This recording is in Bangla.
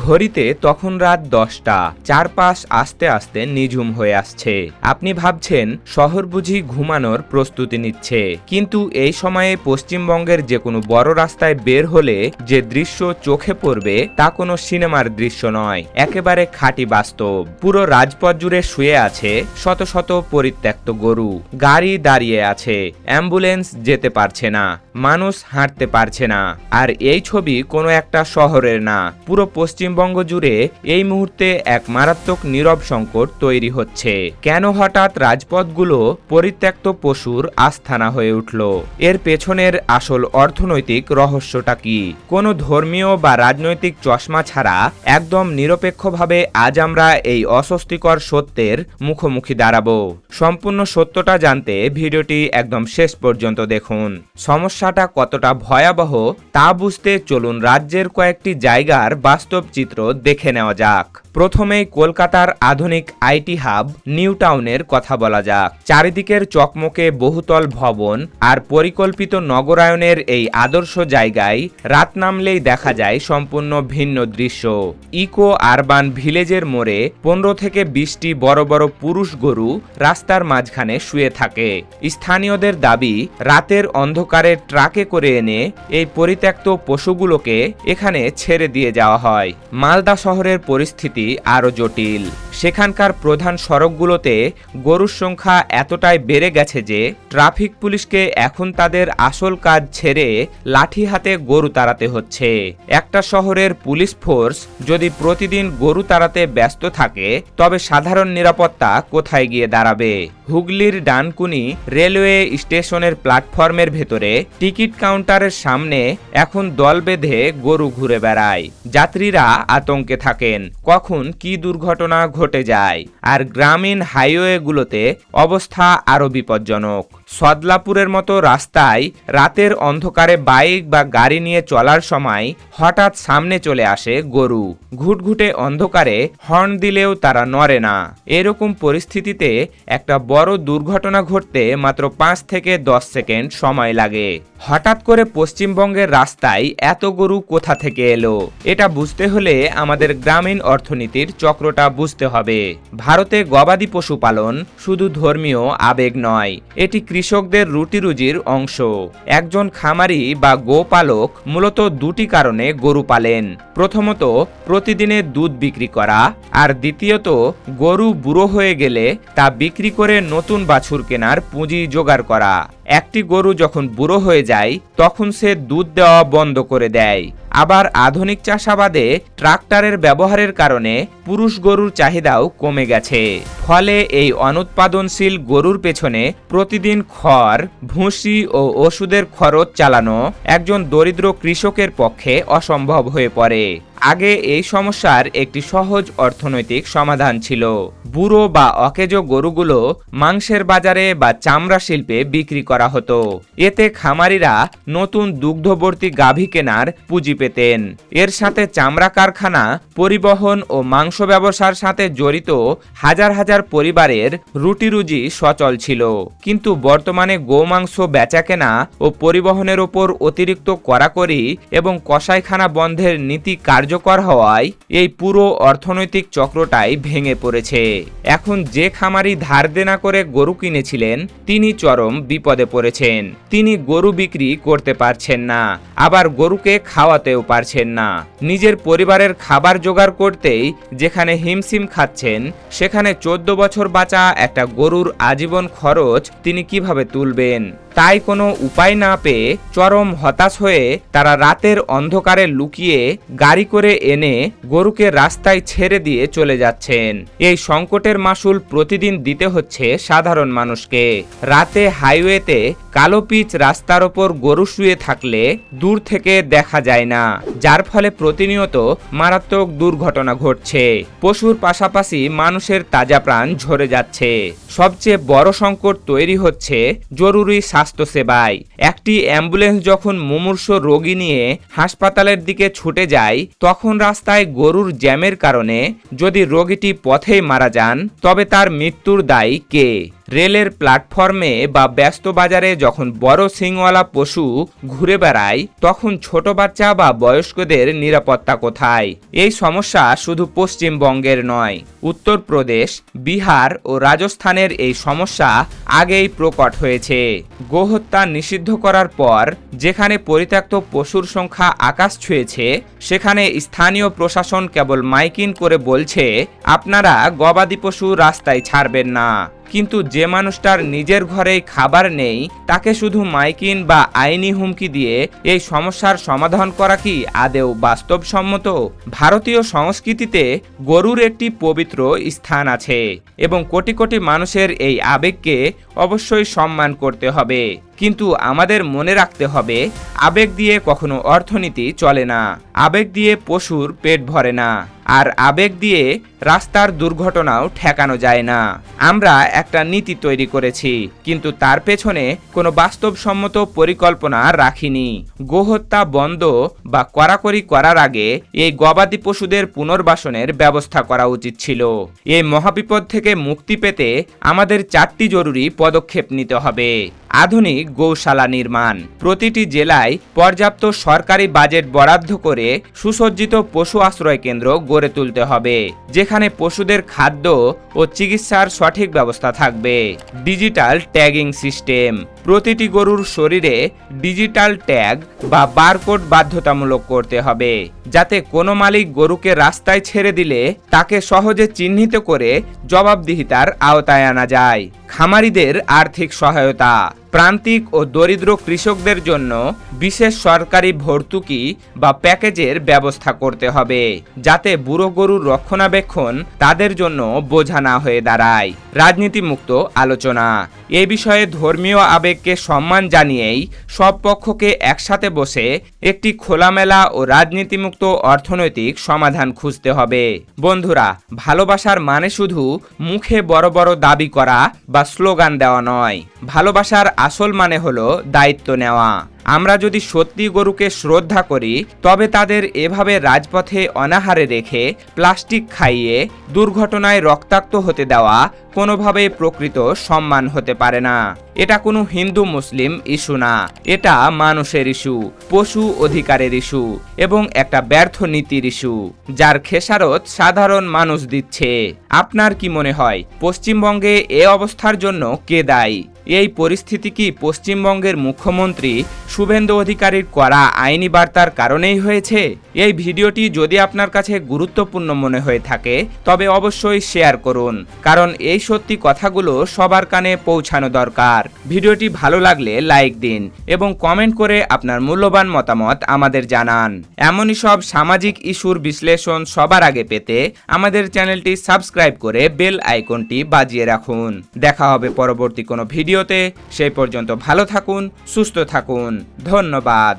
ঘড়িতে তখন রাত 10টা। চারপাশ আস্তে আস্তে নিঝুম হয়ে আসছে। আপনি ভাবছেন শহর বুঝি ঘুমানোর প্রস্তুতি নিচ্ছে, কিন্তু এই সময়ে পশ্চিমবঙ্গের যে কোনো বড় রাস্তায় বের হলে যে দৃশ্য চোখে পড়বে তা কোনো সিনেমার দৃশ্য নয়, একেবারে খাঁটি বাস্তব। পুরো রাজপথ জুড়ে শুয়ে আছে শত শত পরিত্যক্ত গরু, গাড়ি দাঁড়িয়ে আছে, অ্যাম্বুলেন্স যেতে পারছে না, মানুষ হাঁটতে পারছে না। আর এই ছবি কোনো একটা শহরের না, পুরো পশ্চিমবঙ্গ জুড়ে এই মুহূর্তে এক মারাত্মক নীরব সংকট তৈরি হচ্ছে। কেন হঠাৎ রাজপথগুলো পরিত্যক্ত পশুর আস্থানা হয়ে উঠল? এর পেছনের আসল অর্থনৈতিক রহস্যটা কি? কোনো ধর্মীয় বা রাজনৈতিক চশমা ছাড়া একদম নিরপেক্ষভাবে আজ আমরা এই অস্বস্তিকর সত্যের মুখোমুখি দাঁড়াবো। সম্পূর্ণ সত্যটা জানতে ভিডিওটি একদম শেষ পর্যন্ত দেখুন। সমস্যাটা কতটা ভয়াবহ তা বুঝতে চলুন রাজ্যের কয়েকটি জায়গার বাস্তব চিত্র দেখে নেওয়া যাক। প্রথমেই কলকাতার আধুনিক আইটি হাব নিউ টাউনের কথা বলা যাক। চারিদিকের চকমকে বহুতল ভবন আর পরিকল্পিত নগরায়নের এই আদর্শ জায়গায় রাত নামলেই দেখা যায় সম্পূর্ণ ভিন্ন দৃশ্য। ইকো আরবান ভিলেজের মোড়ে 15 থেকে 20টি বড় বড় পুরুষ গরু রাস্তার মাঝখানে শুয়ে থাকে। স্থানীয়দের দাবি, রাতের অন্ধকারে ট্রাকে করে এনে এই পরিত্যক্ত পশুগুলোকে এখানে ছেড়ে দিয়ে যাওয়া হয়। মালদা শহরের পরিস্থিতি আরো জটিল। সেখানকার প্রধান সড়কগুলোতে গরুর সংখ্যা এতটাই বেড়ে গেছে যে ট্রাফিক পুলিশকে এখন তাদের আসল কাজ ছেড়ে লাঠি হাতে গরু তাড়াতে হচ্ছে। একটা শহরের পুলিশ ফোর্স যদি প্রতিদিন গরু তাড়াতে ব্যস্ত থাকে, তবে সাধারণ নিরাপত্তা কোথায় গিয়ে দাঁড়াবে? হুগলির ডানকুনি রেলওয়ে স্টেশনের প্ল্যাটফর্মের ভেতরে টিকিট কাউন্টারের সামনে এখন দল বেঁধে গরু ঘুরে বেড়ায়। যাত্রীরা আতঙ্কে থাকেন কখন কি দুর্ঘটনা ঘটে যায়। আর গ্রামীণ হাইওয়েগুলোতে অবস্থা আরো বিপজ্জনক। সদলাপুরের মতো রাস্তায় রাতের অন্ধকারে বাইক বা গাড়ি নিয়ে চলার সময় হঠাৎ সামনে চলে আসে গরু। ঘুটঘুটে অন্ধকারে হর্ন দিলেও তারা নড়ে না। এরকম পরিস্থিতিতে একটা বড় দুর্ঘটনা ঘটতে মাত্র 5 থেকে 10 সেকেন্ড সময় লাগে। হঠাৎ করে পশ্চিমবঙ্গের রাস্তায় এত গরু কোথা থেকে এলো? এটা বুঝতে হলে আমাদের গ্রামীণ অর্থনীতির চক্রটা বুঝতে হবে। ভারতে গবাদি পশুপালন শুধু ধর্মীয় আবেগ নয়, এটি কৃষকদের রুটিরুজির অংশ। একজন খামারি বা গোপালক মূলত দুটি কারণে গরু পালেন। প্রথমত, প্রতিদিনের দুধ বিক্রি করা, আর দ্বিতীয়ত গরু বুড়ো হয়ে গেলে তা বিক্রি করে নতুন বাছুর কেনার পুঁজি জোগাড় করা। একটি গরু যখন বুড়ো হয়ে যায় তখন সে দুধ দেওয়া বন্ধ করে দেয়। আবার আধুনিক চাষাবাদে ট্রাক্টরের ব্যবহারের কারণে পুরুষ গরুর চাহিদাও কমে গেছে। ফলে এই অনুৎপাদনশীল গরুর পেছনে প্রতিদিন খড়, ভুসি ও ওষুধের খরচ চালানো একজন দরিদ্র কৃষকের পক্ষে অসম্ভব হয়ে পড়ে। আগে এই সমস্যার একটি সহজ অর্থনৈতিক সমাধান ছিল। বুড়ো বা অকেজো গরুগুলো মাংসের বাজারে বা চামড়া শিল্পে বিক্রি করা হতো। এতে খামারিরা নতুন দুগ্ধবর্তী গাভী কেনার পুঁজি পেতেন। এর সাথে চামড়া কারখানা, পরিবহন ও মাংস ব্যবসার সাথে জড়িত হাজার হাজার পরিবারের রুটিরুজি সচল ছিল। কিন্তু বর্তমানে গোমাংস বেচাকেনা ও পরিবহনের ওপর অতিরিক্ত কড়াকড়ি এবং কসাইখানা বন্ধের নীতি কার্যকর হওয়ায় এই পুরো অর্থনৈতিক চক্রটাই ভেঙে পড়েছে। এখন যে খামারি ধার দেনা করে গরু কিনেছিলেন তিনি চরম বিপদে পড়েছেন। তিনি গরু বিক্রি করতে পারছেন না, আবার গরুকে খাওয়াতেও পারছেন না। নিজের পরিবারের খাবার জোগাড় করতেই যেখানে হিমশিম খাচ্ছেন, সেখানে 14 বছর বাঁচা একটা গরুর আজীবন খরচ তিনি কিভাবে তুলবেন? তাই কোনো উপায় না পেয়ে চরম হতাশ হয়ে তারা রাতের অন্ধকারে লুকিয়ে গাড়ি করে এনে গরুকে রাস্তায় ছেড়ে দিয়ে চলে যাচ্ছেন। এই সংকটের মাসুল প্রতিদিন দিতে হচ্ছে সাধারণ মানুষকে। রাতে হাইওয়েতে কালো পিচ রাস্তার ওপর গরু শুয়ে থাকলে দূর থেকে দেখা যায় না, যার ফলে প্রতিনিয়ত মারাত্মক দুর্ঘটনা ঘটছে। পশুর পাশাপাশি মানুষের তাজা প্রাণ ঝরে যাচ্ছে। সবচেয়ে বড় সংকট তৈরি হচ্ছে জরুরি স্বাস্থ্যসেবায়। একটি অ্যাম্বুলেন্স যখন মুমূর্ষু রোগী নিয়ে হাসপাতালের দিকে ছুটে যায়, তখন রাস্তায় গরুর জ্যামের কারণে যদি রোগীটি পথেই মারা যান, তবে তার মৃত্যুর দায় কে? রেলের প্ল্যাটফর্মে বা ব্যস্ত বাজারে যখন বড় শিংওয়ালা পশু ঘুরে বেড়ায় তখন ছোট বাচ্চা বা বয়স্কদের নিরাপত্তা কোথায়? এই সমস্যা শুধু পশ্চিমবঙ্গের নয়, উত্তরপ্রদেশ, বিহার ও রাজস্থানের এই সমস্যা আগেই প্রকট হয়েছে। গোহত্যা নিষিদ্ধ করার পর যেখানে পরিত্যক্ত পশুর সংখ্যা আকাশ ছুঁয়েছে, সেখানে স্থানীয় প্রশাসন কেবল মাইকিং করে বলছে আপনারা গবাদি পশু রাস্তায় ছাড়বেন না। কিন্তু যে মানুষটার নিজের ঘরেই খাবার নেই তাকে শুধু মাইকিং বা আইনি হুমকি দিয়ে এই সমস্যার সমাধান করা কি আদেও বাস্তবসম্মত? ভারতীয় সংস্কৃতিতে গরুর একটি পবিত্র স্থান আছে এবং কোটি কোটি মানুষের এই আবেগকে অবশ্যই সম্মান করতে হবে। কিন্তু আমাদের মনে রাখতে হবে আবেগ দিয়ে কখনো অর্থনীতি চলে না, আবেগ দিয়ে পশুর পেট ভরে না, আর আবেগ দিয়ে রাস্তার দুর্ঘটনাও ঠেকানো যায় না। আমরা একটা নীতি তৈরি করেছি কিন্তু তার পেছনে কোনো বাস্তবসম্মত পরিকল্পনা রাখিনি। গোহত্যা বন্ধ বা কড়াকড়ি করার আগে এই গবাদি পশুদের পুনর্বাসনের ব্যবস্থা করা উচিত ছিল। এই মহাবিপদ থেকে মুক্তি পেতে আমাদের 4টি জরুরি পদক্ষেপ নিতে হবে। আধুনিক গৌশালা নির্মাণ, প্রতিটি জেলায় পর্যাপ্ত সরকারি বাজেট বরাদ্দ করে সুসজ্জিত পশু আশ্রয় কেন্দ্র গড়ে তুলতে হবে যেখানে পশুদের খাদ্য ও চিকিৎসার সঠিক ব্যবস্থা থাকবে। ডিজিটাল ট্যাগিং সিস্টেম, প্রতিটি গরুর শরীরে ডিজিটাল ট্যাগ বা বারকোড বাধ্যতামূলক করতে হবে যাতে কোনো মালিক গরুকে রাস্তায় ছেড়ে দিলে তাকে সহজে চিহ্নিত করে জবাবদিহিতার আওতায় আনা যায়। খামারিদের আর্থিক সহায়তা, প্রান্তিক ও দরিদ্র কৃষকদের জন্য বিশেষ সরকারি ভর্তুকি বা প্যাকেজের ব্যবস্থা করতে হবে যাতে বুড়ো গরুর রক্ষণাবেক্ষণ তাদের জন্য বোঝা না হয়ে দাঁড়ায়। রাজনীতিমুক্ত আলোচনা, এ বিষয়ে ধর্মীয় আবেগকে সম্মান জানিয়েই সব পক্ষকে একসাথে বসে একটি খোলামেলা ও রাজনীতিমুক্ত অর্থনৈতিক সমাধান খুঁজতে হবে। বন্ধুরা, ভালোবাসার মানে শুধু মুখে বড় বড় দাবি করা বা স্লোগান দেওয়া নয়, ভালোবাসার আসল মানে হলো দায়িত্ব নেওয়া। আমরা যদি সত্যি গরুকে শ্রদ্ধা করি তবে তাদের এভাবে রাজপথে অনাহারে রেখে প্লাস্টিক খাইয়ে দুর্ঘটনায় রক্তাক্ত হতে দেওয়া কোনোভাবেই প্রকৃত সম্মান হতে পারে না। এটা কোনো হিন্দু মুসলিম ইস্যু না, এটা মানুষের ইস্যু, পশু অধিকারের ইস্যু এবং একটা ব্যর্থ নীতির ইস্যু যার খেসারত সাধারণ মানুষ দিচ্ছে। আপনার কি মনে হয় পশ্চিমবঙ্গে এ অবস্থার জন্য কে দায়ী? এই পরিস্থিতি কি পশ্চিমবঙ্গের মুখ্যমন্ত্রী শুভেন্দু অধিকারীর করা আইনি বার্তার কারণেই হয়েছে? এই ভিডিওটি যদি আপনার কাছে গুরুত্বপূর্ণ মনে হয়ে থাকে তবে অবশ্যই শেয়ার করুন, কারণ এই সত্যি কথাগুলো সবার কানে পৌঁছানো দরকার। ভিডিওটি ভালো লাগলে লাইক দিন এবং কমেন্ট করে আপনার মূল্যবান মতামত আমাদের জানান। এমনই সব সামাজিক ইস্যুর বিশ্লেষণ সবার আগে পেতে আমাদের চ্যানেলটি সাবস্ক্রাইব করে বেল আইকনটি বাজিয়ে রাখুন। দেখা হবে পরবর্তী কোনো ভিডিওতে। সেই পর্যন্ত ভালো থাকুন, সুস্থ থাকুন। ধন্যবাদ।